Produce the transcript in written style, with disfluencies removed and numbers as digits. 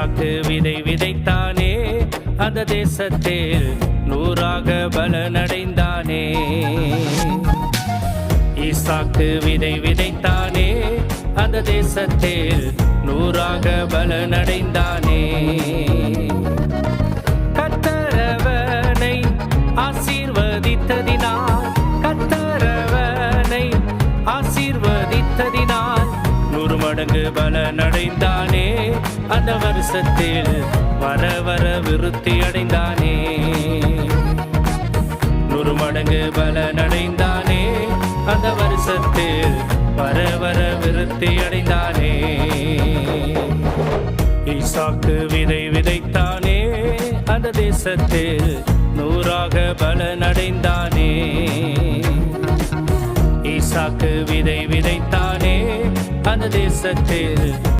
ஈசாக்கு விதை விதைத்தானே, அந்த தேசத்தில் 100ஆக பலனடைந்தானே. ஈசாக்கு விதை விதைத்தானே, அந்த தேசத்தில் 100ஆக பலனடைந்தானே. கர்த்தரவனை ஆசீர்வதித்ததினால், கர்த்தரவனை ஆசீர்வதித்ததினால் 100 மடங்கு பலனடைந்தானே. அந்த வருஷத்தில் வர வர விருத்தி அடைந்தானே. 100 மடங்கு பலனடைந்தானே. அந்த வருஷத்தில் வர வர விருத்தி அடைந்தானே. ஈசாக்கு விதை விதைத்தானே, அந்த தேசத்தில் 100ஆக பலனடைந்தானே. ஈசாக்கு விதை விதைத்தானே, அந்த தேசத்தில்